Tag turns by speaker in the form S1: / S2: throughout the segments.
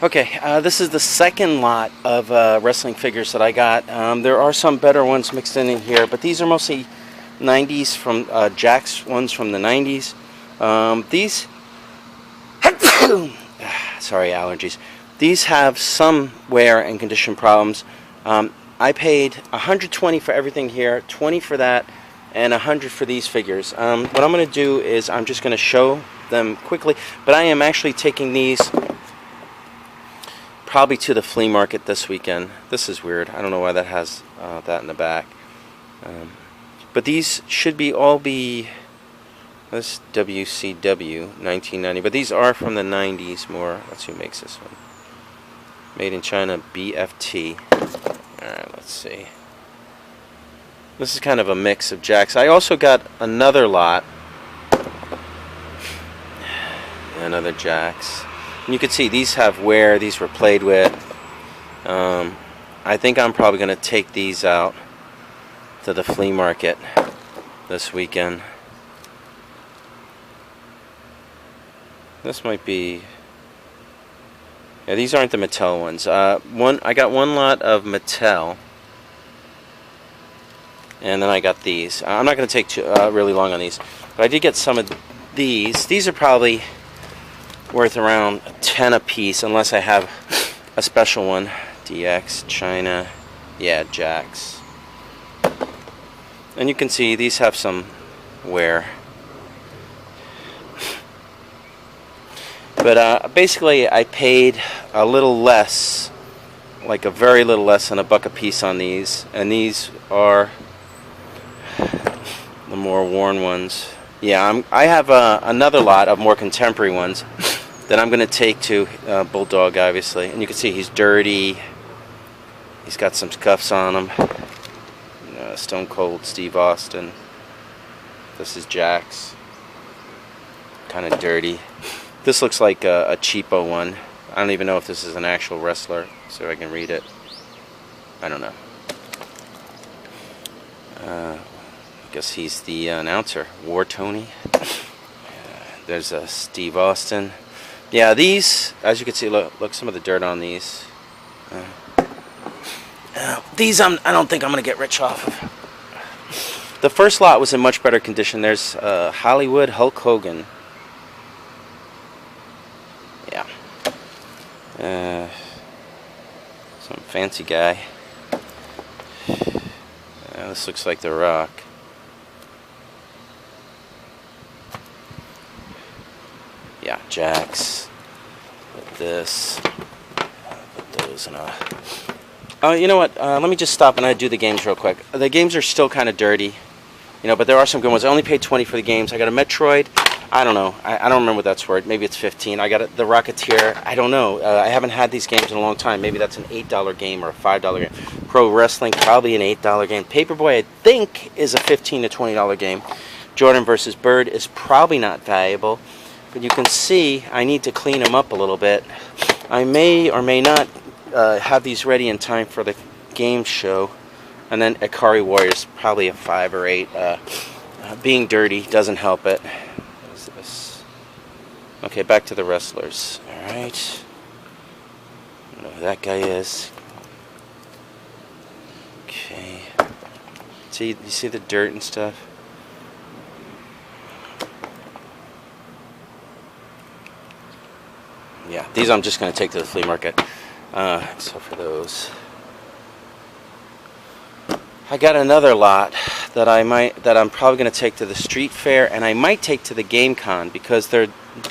S1: Okay, this is the second lot of wrestling figures that I got. There are some better ones mixed in here, but these are mostly 90s from Jakks ones from the 90s. These, sorry, allergies. These have some wear and condition problems. I paid $120 for everything here, $20 for that, and $100 for these figures. What I'm going to do is I'm just going to show them quickly, but I am actually taking these probably to the flea market this weekend. This is weird. I don't know why that has that in the back. But these should all be this WCW 1990. But these are from the 90s more. Let's see who makes this one. Made in China, BFT. Alright, let's see. This is kind of a mix of Jakks. I also got another lot. Another Jakks. And you can see these have wear. These were played with. I think I'm probably going to take these out to the flea market this weekend. This might be... Yeah, these aren't the Mattel ones. I got one lot of Mattel, and then I got these. I'm not going to take really long on these, but I did get some of these. These are probably worth around 10 a piece, unless I have a special one. DX, China, yeah, Jakks. And you can see these have some wear. But basically I paid a little less, like a very little less than $1 a piece on these. And these are the more worn ones. Yeah, I have another lot of more contemporary ones that I'm going to take to Bulldog, obviously. And you can see he's dirty. He's got some scuffs on him. Stone Cold Steve Austin. This is Jakks. Kind of dirty. This looks like a cheapo one. I don't even know if this is an actual wrestler, so I can read it. I don't know. I guess he's the announcer. War Tony. There's Steve Austin. Yeah, these, as you can see, look some of the dirt on these. These I don't think I'm going to get rich off of. The first lot was in much better condition. There's Hollywood Hulk Hogan. Yeah. Some fancy guy. This looks like The Rock. Yeah, Jakks. Put this. Put those in a... you know what? Let me just stop and I do the games real quick. The games are still kind of dirty, but there are some good ones. I only paid $20 for the games. I got a Metroid. I don't know. I don't remember what that's worth. Maybe it's $15. I got the Rocketeer. I don't know. I haven't had these games in a long time. Maybe that's an $8 game or a $5 game. Pro Wrestling, probably an $8 game. Paperboy, I think, is a $15 to $20 game. Jordan versus Bird is probably not valuable. But you can see I need to clean them up a little bit. I may or may not have these ready in time for the game show. And then Ikari Warriors, probably a 5 or 8. Being dirty doesn't help it. What is this? Okay, back to the wrestlers. Alright. I don't know who that guy is. Okay. See, you see the dirt and stuff? Yeah, these I'm just going to take to the flea market. So for those, I got another lot that I'm probably going to take to the street fair, and I might take to the Game Con because they're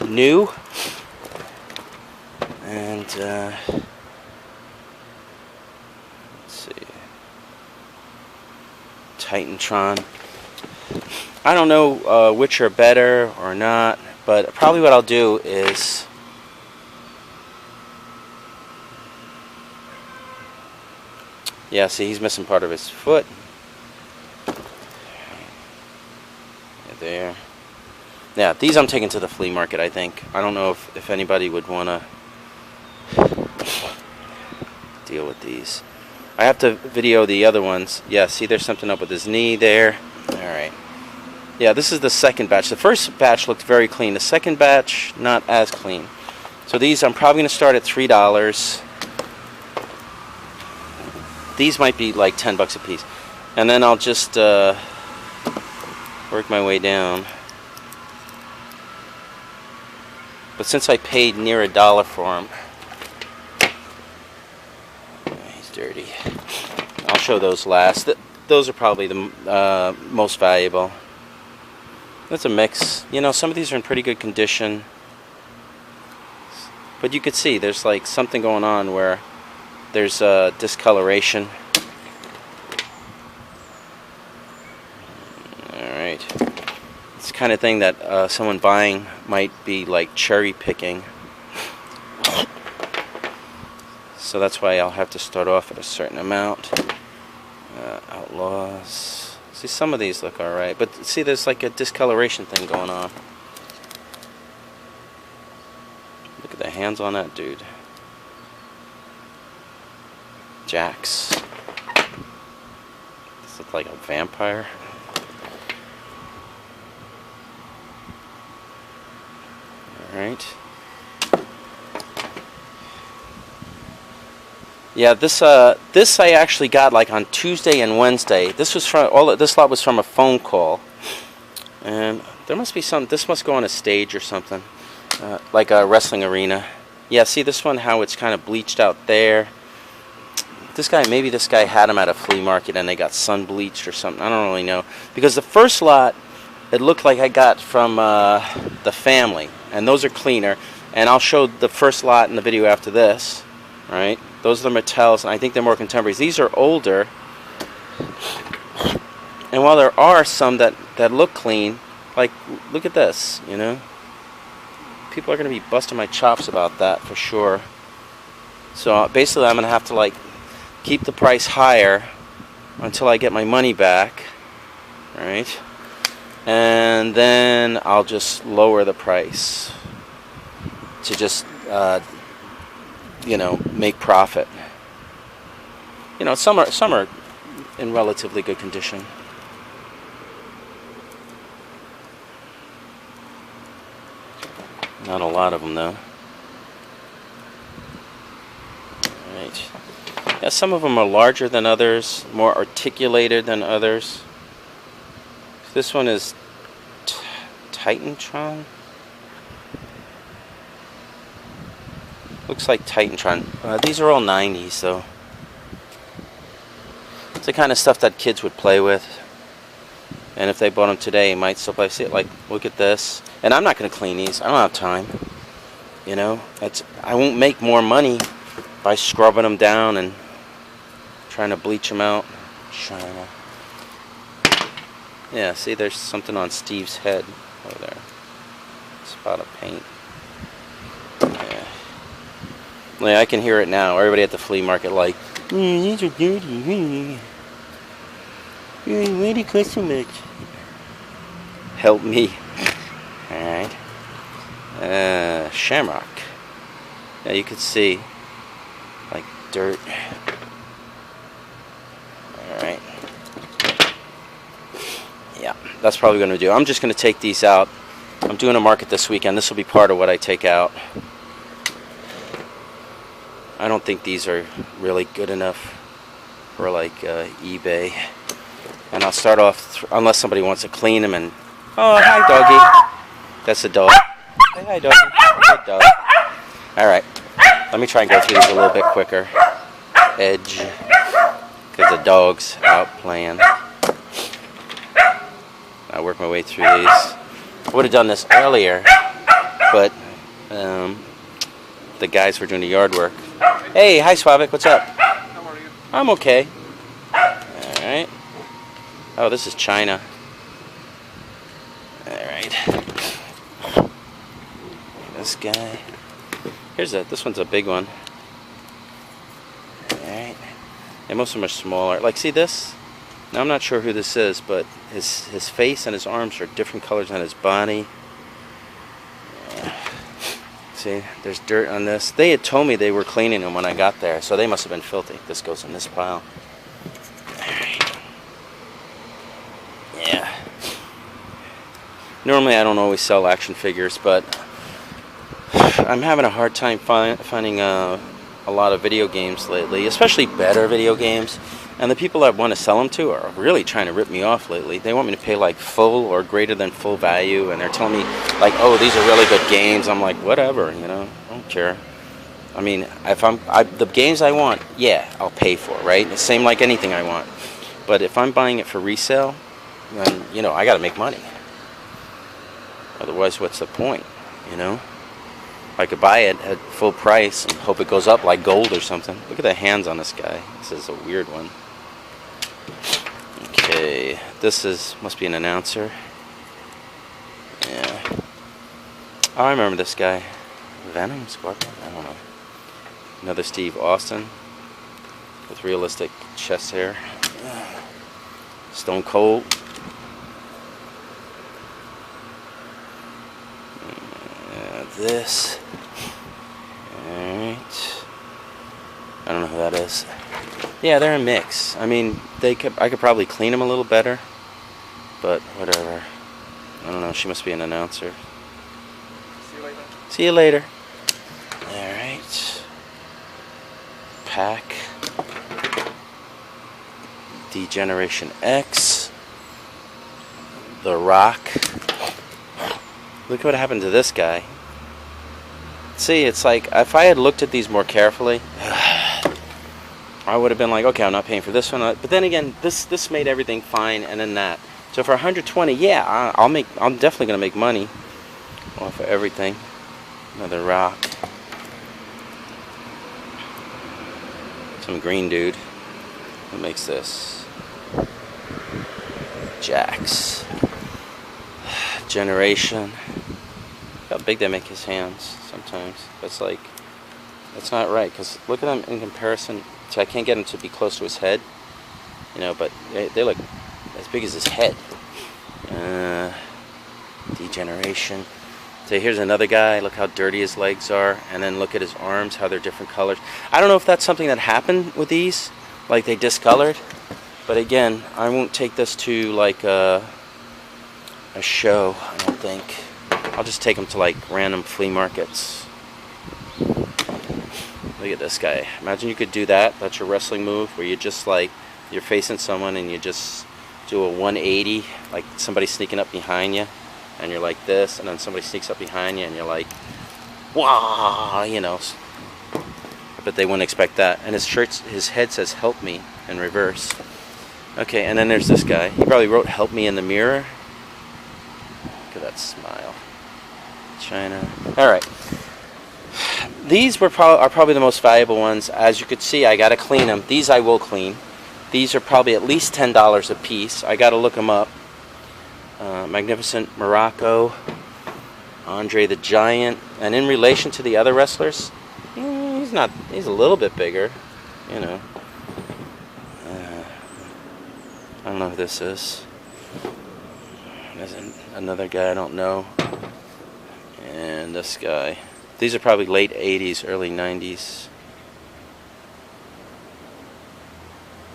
S1: new. And let's see, Titantron. I don't know which are better or not, but probably what I'll do is. Yeah, see, he's missing part of his foot. There. Yeah, these I'm taking to the flea market, I think. I don't know if anybody would want to deal with these. I have to video the other ones. Yeah, see, there's something up with his knee there. Alright. Yeah, this is the second batch. The first batch looked very clean. The second batch, not as clean. So these I'm probably going to start at $3. These might be like 10 bucks a piece. And then I'll just work my way down. But since I paid near $1 for him, he's dirty. I'll show those last. Those are probably the most valuable. That's a mix. You know, some of these are in pretty good condition. But you could see there's like something going on where there's discoloration. Alright. It's the kind of thing that someone buying might be like cherry picking. So that's why I'll have to start off at a certain amount. Outlaws. See, some of these look alright, but see, there's like a discoloration thing going on. Look at the hands on that dude. Jakks. This looks like a vampire. Alright. Yeah, this I actually got like on Tuesday and Wednesday. This was from this lot was from a phone call, and there must be some. This must go on a stage or something, like a wrestling arena. Yeah, see this one, how it's kind of bleached out there. This guy, maybe this guy had them at a flea market and they got sun bleached or something. I don't really know, because the first lot it looked like I got from the family, and those are cleaner. And I'll show the first lot in the video after this. Right. Those are the Mattels, and I think they're more contemporaries. These are older, and while there are some that look clean, like look at this, you know, people are going to be busting my chops about that for sure. So basically, I'm going to have to like keep the price higher until I get my money back, right? And then I'll just lower the price to just you know, make profit. You know, some are in relatively good condition. Not a lot of them though. Right. Yeah, some of them are larger than others, more articulated than others. This one is Titantron. Looks like Titantron. These are all 90s though. It's the kind of stuff that kids would play with. And if they bought them today, you might still play. See it, like, look at this. And I'm not going to clean these. I don't have time. You know, I won't make more money by scrubbing them down and trying to bleach them out. China. Yeah, see, there's something on Steve's head over there. Spot of paint. Yeah, I can hear it now. Everybody at the flea market like, these are dirty. Why do it cost so much? Help me. Alright. Shamrock. Yeah, you could see like dirt. Alright. Yeah, that's probably going to do. I'm just going to take these out. I'm doing a market this weekend. This will be part of what I take out. I don't think these are really good enough for like eBay. And I'll start off, unless somebody wants to clean them and... Oh, hi doggy. That's a dog. Say hi doggy. Good dog. Alright. Let me try and go through these a little bit quicker. Edge. Because the dog's out playing. I work my way through these. I would have done this earlier, but the guys were doing the yard work. Hey, hi Swavik, what's up?
S2: How are you?
S1: I'm okay. Alright. Oh, this is China. Alright. This guy. This one's a big one. Alright. And most of them are smaller. Like, see this? Now, I'm not sure who this is, but his face and his arms are different colors than his body. See, there's dirt on this. They had told me they were cleaning them when I got there, so they must have been filthy. This goes in this pile. Alright. Yeah. Normally I don't always sell action figures, but I'm having a hard time finding a lot of video games lately, especially better video games. And the people I want to sell them to are really trying to rip me off lately. They want me to pay like full or greater than full value, and they're telling me like, "Oh, these are really good games." I'm like, whatever, you know, I don't care. I mean, if the games I want, yeah, I'll pay for, right? It's same like anything I want. But if I'm buying it for resale, then, you know, I got to make money. Otherwise, what's the point, you know? I could buy it at full price and hope it goes up like gold or something. Look at the hands on this guy. This is a weird one. Okay, this must be an announcer. Yeah. Oh, I remember this guy. Venom? Scorpion? I don't know. Another Steve Austin with realistic chest hair. Stone Cold. This. Alright. I don't know who that is. Yeah, they're a mix. I mean, I could probably clean them a little better, but whatever. I don't know. She must be an announcer.
S2: See you later.
S1: See you later. Alright. Pack. Degeneration X. The Rock. Look what happened to this guy. See, it's like, if I had looked at these more carefully, I would have been like, okay, I'm not paying for this one. But then again, this made everything fine, and then that. So for 120, yeah, I'm definitely gonna make money off of everything. Another Rock. Some green dude. What makes this? Jakks. Generation. How big they make his hands sometimes. That's like, that's not right, because look at him in comparison. So I can't get him to be close to his head, you know, but they look as big as his head. Degeneration. So here's another guy. Look how dirty his legs are, and then look at his arms, how they're different colors. I don't know if that's something that happened with these, like they discolored. But again, I won't take this to like a show, I don't think. I'll just take them to like random flea markets. Look at this guy. Imagine you could do that. That's your wrestling move, where you just like, you're facing someone and you just do a 180, like somebody sneaking up behind you, and you're like this, and then somebody sneaks up behind you and you're like, wah, you know. But they wouldn't expect that. And his head says "help me" in reverse. Okay, and then there's this guy. He probably wrote "help me" in the mirror. Look at that smile. China. Alright. These are probably the most valuable ones. As you could see, I gotta clean them. These I will clean. These are probably at least $10 a piece. I gotta look them up. Magnificent Muraco, Andre the Giant, and in relation to the other wrestlers, he's a little bit bigger, you know. I don't know who this is. There's another guy I don't know. And this guy. These are probably late 80s, early 90s.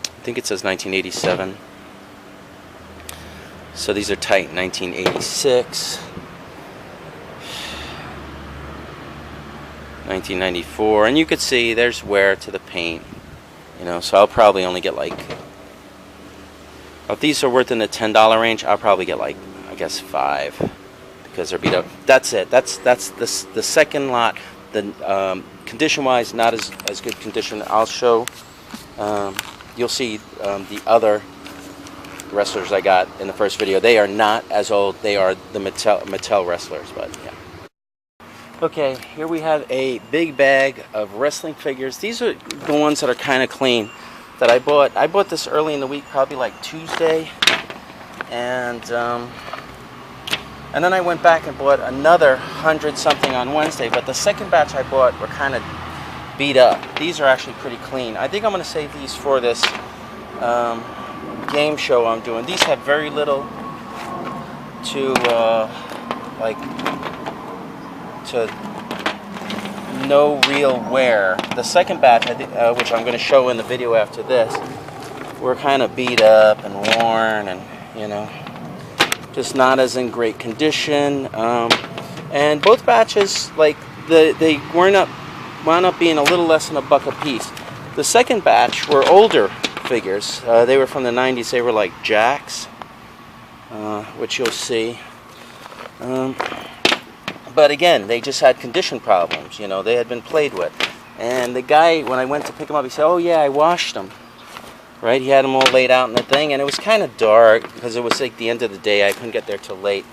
S1: I think it says 1987. So these are tight. 1986. 1994. And you could see there's wear to the paint. You know, so I'll probably only get like, if these are worth in the $10 range, I'll probably get like, I guess 5, because they're beat up. That's it. That's the second lot. The condition-wise, not as good condition. I'll show. You'll see the other wrestlers I got in the first video. They are not as old. They are the Mattel wrestlers, but yeah. Okay, here we have a big bag of wrestling figures. These are the ones that are kind of clean that I bought. I bought this early in the week, probably like Tuesday, and then I went back and bought another 100-something on Wednesday. But the second batch I bought were kind of beat up. These are actually pretty clean. I think I'm going to save these for this game show I'm doing. These have very little to no real wear. The second batch, which I'm going to show in the video after this, were kind of beat up and worn, and you know, just not as in great condition. And both batches, like they wound up being a little less than $1 a piece. The second batch were older figures. They were from the 90s. They were like Jakks, which you'll see. But again, they just had condition problems. You know, they had been played with. And the guy, when I went to pick them up, he said, "Oh yeah, I washed them." Right? He had them all laid out in the thing, and it was kind of dark because it was like the end of the day. I couldn't get there till late.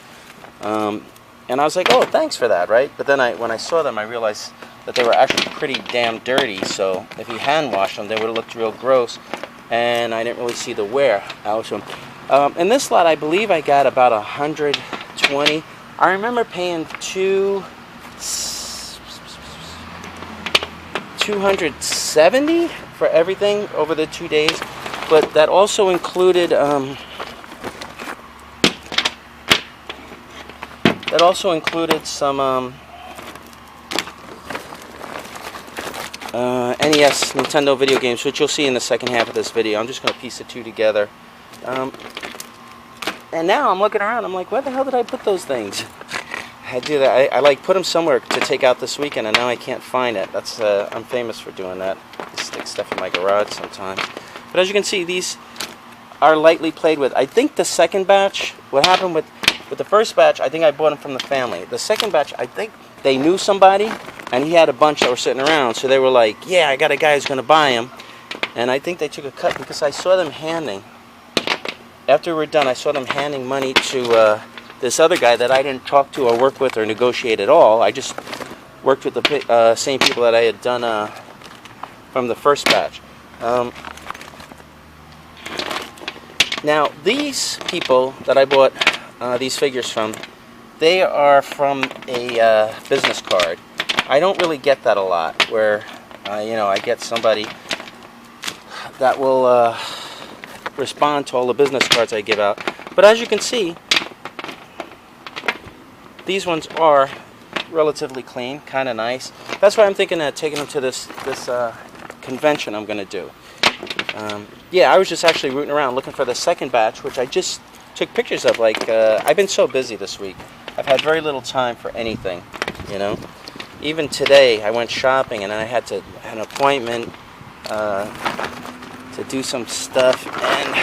S1: And I was like, "Oh, thanks for that," right? But then when I saw them, I realized that they were actually pretty damn dirty. So if he hand washed them, they would have looked real gross. And I didn't really see the wear out of them. In this lot, I believe I got about 120. I remember paying $270 for everything over the 2 days, but that also included some NES Nintendo video games, which you'll see in the second half of this video. I'm just going to piece the two together. And now I'm looking around, I'm like, where the hell did I put those things? I do that. I like put them somewhere to take out this weekend, and now I can't find it. That's I'm famous for doing that. I stick stuff in my garage sometimes. But as you can see, these are lightly played with. I think the second batch, what happened with the first batch, I think I bought them from the family. The second batch, I think they knew somebody, and he had a bunch that were sitting around, so they were like, "Yeah, I got a guy who's going to buy them." And I think they took a cut because I saw them handing. After we were done, I saw them handing money to this other guy that I didn't talk to or work with or negotiate at all. I just worked with the same people that I had done from the first batch. Now, these people that I bought these figures from, they are from a business card. I don't really get that a lot, where I get somebody that will respond to all the business cards I give out. But as you can see, these ones are relatively clean, kind of nice. That's why I'm thinking of taking them to this convention I'm going to do. Yeah, I was just actually rooting around looking for the second batch, which I just took pictures of. Like, I've been so busy this week. I've had very little time for anything, you know. Even today, I went shopping, and I had an appointment to do some stuff, and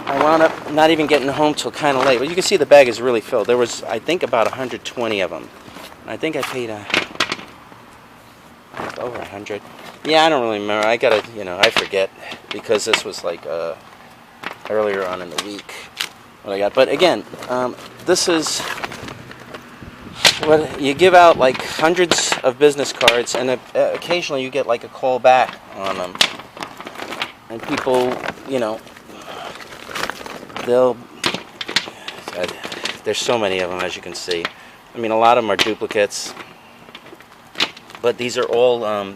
S1: I wound up not even getting home till kind of late. But you can see the bag is really filled. There was, I think, about 120 of them. And I think I paid over 100. Yeah, I don't really remember. I gotta, I forget, because this was like earlier on in the week what I got. But again, this is what you give out, like hundreds of business cards, and occasionally you get like a call back on them. And people, there's so many of them, as you can see. I mean, a lot of them are duplicates, but these are all the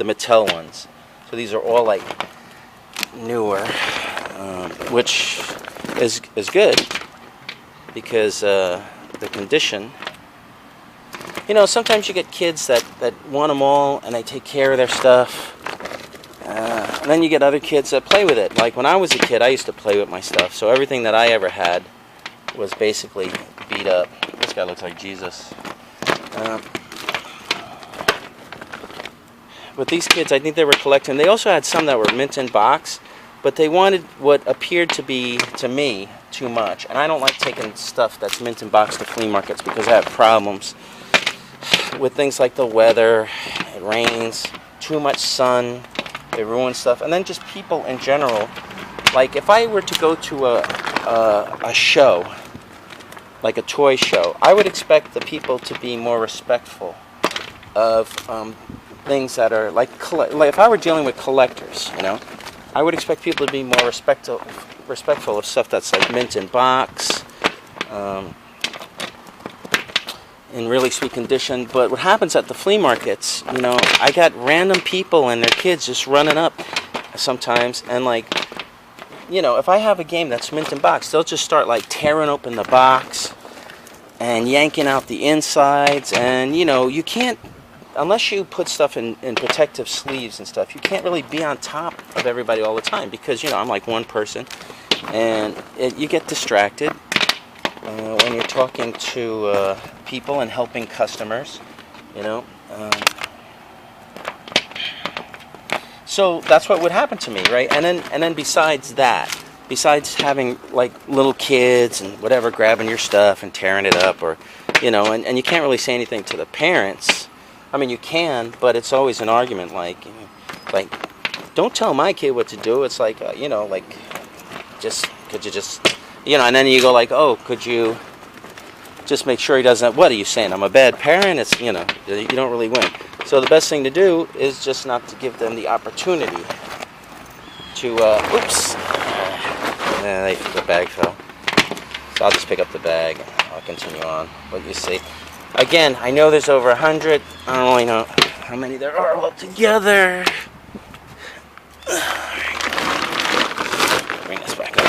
S1: Mattel ones. So these are all like newer, which is good, because the condition. Sometimes you get kids that want them all, and they take care of their stuff. And then you get other kids that play with it. Like when I was a kid, I used to play with my stuff. So everything that I ever had was basically beat up. This guy looks like Jesus. But these kids, I think they were collecting. They also had some that were mint in box, but they wanted what appeared to be, to me, too much. And I don't like taking stuff that's mint in box to flea markets, because I have problems with things like the weather. It rains, too much sun. They ruin stuff, and then just people in general. Like if I were to go to a show, like a toy show, I would expect the people to be more respectful of things that are like if I were dealing with collectors, I would expect people to be more respectful of stuff that's like mint in box, in really sweet condition. But what happens at the flea markets, I got random people and their kids just running up sometimes, and like, if I have a game that's mint in box, they'll just start like tearing open the box and yanking out the insides. And you can't, unless you put stuff in protective sleeves and stuff, you can't really be on top of everybody all the time, because I'm like one person, and you get distracted when you're talking to people and helping customers. You know. So that's what would happen to me, right? And then besides that, besides having like little kids and whatever grabbing your stuff and tearing it up, or you know, and you can't really say anything to the parents. I mean, you can, but it's always an argument, like, you know, like, don't tell my kid what to do. It's like, you know, like, could you just, you know, and then you go like, oh, could you just make sure he doesn't, what are you saying, I'm a bad parent? It's, you know, you don't really win. So the best thing to do is just not to give them the opportunity to, oops, the bag fell. So I'll just pick up the bag and I'll continue on. But you see, again, I know there's over 100. I don't really know how many there are altogether. Bring this back up.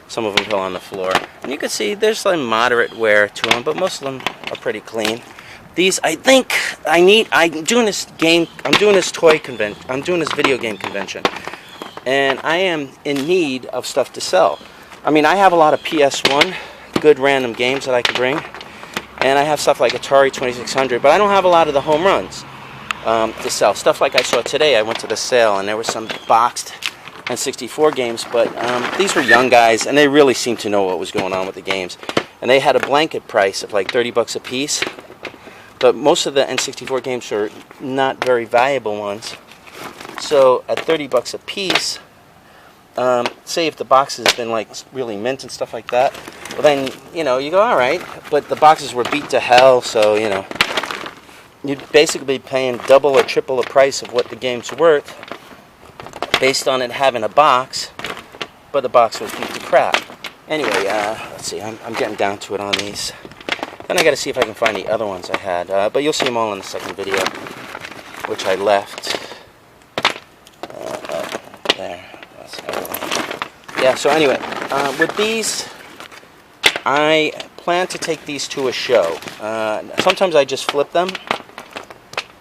S1: Some of them fell on the floor. And you can see there's some moderate wear to them, but most of them are pretty clean. These, I think, I'm doing this toy convention, I'm doing this video game convention, and I am in need of stuff to sell. I mean, I have a lot of PS1, good random games that I could bring, and I have stuff like Atari 2600, but I don't have a lot of the home runs to sell. Stuff like I saw today, I went to the sale, and there were some boxed N64 games, but these were young guys, and they really seemed to know what was going on with the games. And they had a blanket price of like 30 bucks a piece. But most of the N64 games are not very valuable ones. So at 30 bucks a piece, say if the box has been like really mint and stuff like that, well then, you know, you go, all right. But the boxes were beat to hell, so, you know, you'd basically be paying double or triple the price of what the game's worth based on it having a box, but the box was beat to crap. Anyway, let's see, I'm getting down to it on these. Then I got to see if I can find the other ones I had, but you'll see them all in the second video, which I left there. Yeah, so anyway, with these, I plan to take these to a show. Sometimes I just flip them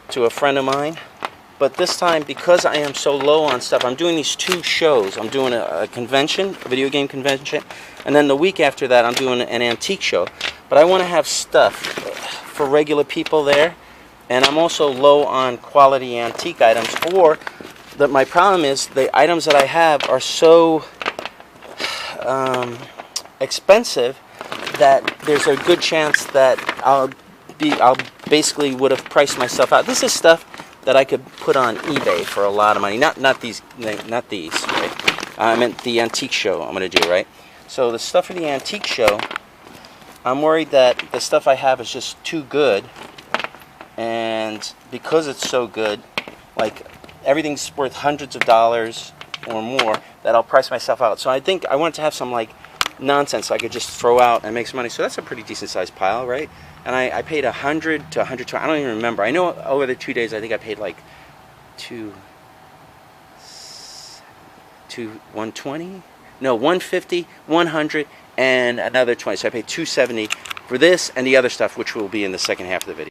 S1: to a friend of mine, but this time, because I am so low on stuff, I'm doing these two shows. I'm doing a convention, a video game convention, and then the week after that, I'm doing an antique show. But I want to have stuff for regular people there, and I'm also low on quality antique items, or that my problem is the items that I have are so expensive that there's a good chance that I'll basically would have priced myself out. This is stuff that I could put on eBay for a lot of money. Not these, right? I meant the antique show I'm going to do, right? So the stuff for the antique show, I'm worried that the stuff I have is just too good, and because it's so good, like everything's worth hundreds of dollars or more, that I'll price myself out. So I think I want to have some like nonsense I could just throw out and make some money. So that's a pretty decent sized pile, right? And I paid $100 to $120. I don't even remember. I know over the 2 days I think I paid like $120. No, $150, $100, and another $20. So I paid $270 for this and the other stuff, which will be in the second half of the video.